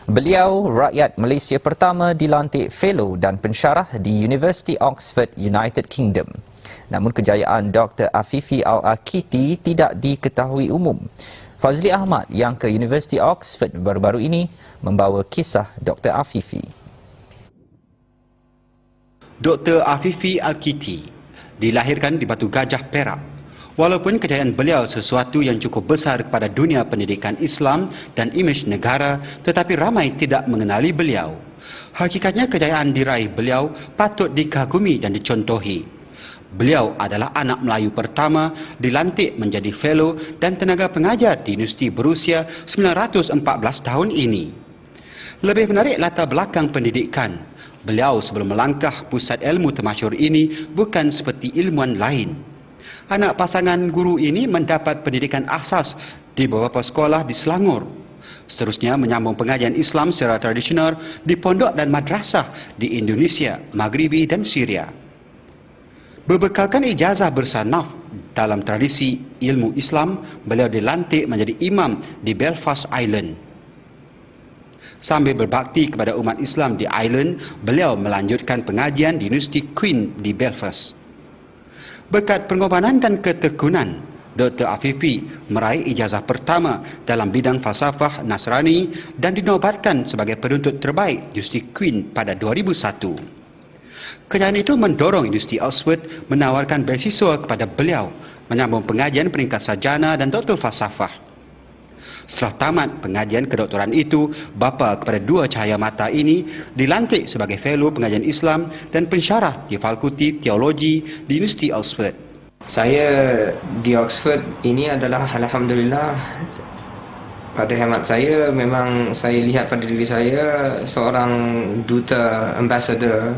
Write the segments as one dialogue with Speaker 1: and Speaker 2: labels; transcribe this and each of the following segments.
Speaker 1: Beliau rakyat Malaysia pertama dilantik fellow dan pensyarah di University Oxford, United Kingdom. Namun kejayaan Dr. Afifi Al-Akiti tidak diketahui umum. Fazli Ahmad yang ke University Oxford baru-baru ini membawa kisah Dr. Afifi.
Speaker 2: Dr. Afifi Al-Akiti dilahirkan di Batu Gajah, Perak. Walaupun kejayaan beliau sesuatu yang cukup besar kepada dunia pendidikan Islam dan imej negara, tetapi ramai tidak mengenali beliau. Hakikatnya kejayaan diraih beliau patut dikagumi dan dicontohi. Beliau adalah anak Melayu pertama dilantik menjadi fellow dan tenaga pengajar di universiti berusia 914 tahun ini. Lebih menarik latar belakang pendidikan. Beliau sebelum melangkah pusat ilmu termasyhur ini bukan seperti ilmuwan lain. Anak pasangan guru ini mendapat pendidikan asas di beberapa sekolah di Selangor. Seterusnya menyambung pengajian Islam secara tradisional di pondok dan madrasah di Indonesia, Maghribi dan Syria. Berbekalkan ijazah bersanaf dalam tradisi ilmu Islam, beliau dilantik menjadi imam di Belfast Island. Sambil berbakti kepada umat Islam di Ireland, beliau melanjutkan pengajian di Universiti Queen di Belfast. Berkat pengorbanan dan ketekunan, Dr. Afifi meraih ijazah pertama dalam bidang falsafah Nasrani dan dinobatkan sebagai penuntut terbaik Universiti Queen pada 2001. Kejayaan itu mendorong Universiti Oxford menawarkan beasiswa kepada beliau menyambung pengajian peringkat sarjana dan doktor falsafah. Setelah tamat pengajian kedoktoran itu, bapa kepada dua cahaya mata ini dilantik sebagai fellow pengajian Islam dan pensyarah di Fakulti Teologi di Universiti Oxford.
Speaker 3: Saya di Oxford ini adalah alhamdulillah, pada hemat saya memang saya lihat pada diri saya seorang duta, ambassador,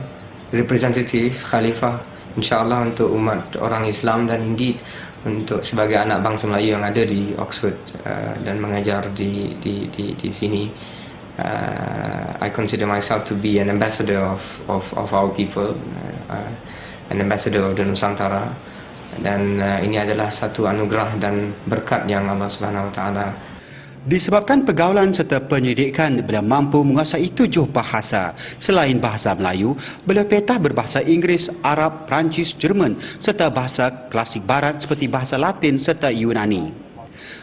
Speaker 3: representatif, khalifah insya-Allah untuk umat orang Islam dan indeed untuk sebagai anak bangsa Melayu yang ada di Oxford dan mengajar di sini. I consider myself to be an ambassador of our people, an ambassador of the Nusantara, dan ini adalah satu anugerah dan berkat yang Allah Subhanahu Wa Taala.
Speaker 2: Disebabkan pergaulan serta pendidikan, beliau mampu menguasai 7 bahasa. Selain bahasa Melayu, beliau petah berbahasa Inggeris, Arab, Perancis, Jerman serta bahasa klasik barat seperti bahasa Latin serta Yunani.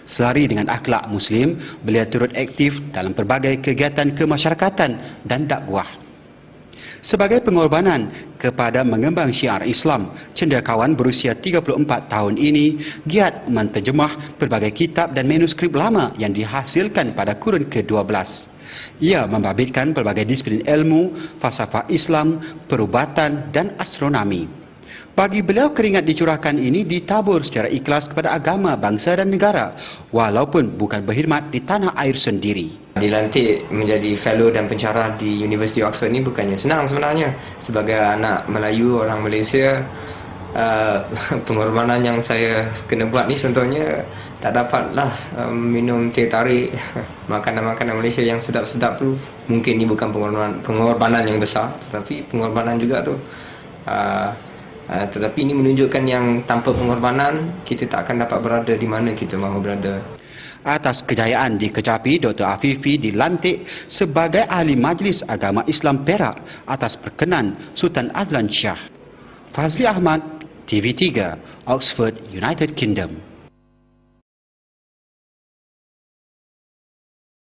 Speaker 2: Selari dengan akhlak Muslim, beliau turut aktif dalam pelbagai kegiatan kemasyarakatan dan dakwah. Sebagai pengorbanan kepada mengembang syiar Islam, cendekiawan berusia 34 tahun ini giat menterjemah pelbagai kitab dan manuskrip lama yang dihasilkan pada kurun ke-12. Ia membabitkan pelbagai disiplin ilmu, falsafah Islam, perubatan dan astronomi. Bagi beliau, keringat dicurahkan ini ditabur secara ikhlas kepada agama, bangsa dan negara, walaupun bukan berkhidmat di tanah air sendiri.
Speaker 3: Dilantik menjadi fellow dan pensyarah di University Oxford ini bukannya senang sebenarnya. Sebagai anak Melayu, orang Malaysia, pengorbanan yang saya kena buat ni contohnya tak dapatlah minum teh tarik, makanan-makanan Malaysia yang sedap-sedap tu. Mungkin ni bukan pengorbanan yang besar, tetapi pengorbanan juga tu. Tetapi ini menunjukkan yang tanpa pengorbanan kita tak akan dapat berada di mana kita mahu berada.
Speaker 2: Atas kejayaan dikecapi, Dr. Afifi dilantik sebagai ahli Majlis Agama Islam Perak atas perkenan Sultan Adlan Shah. Fazli Ahmad, TV3, Oxford, United Kingdom.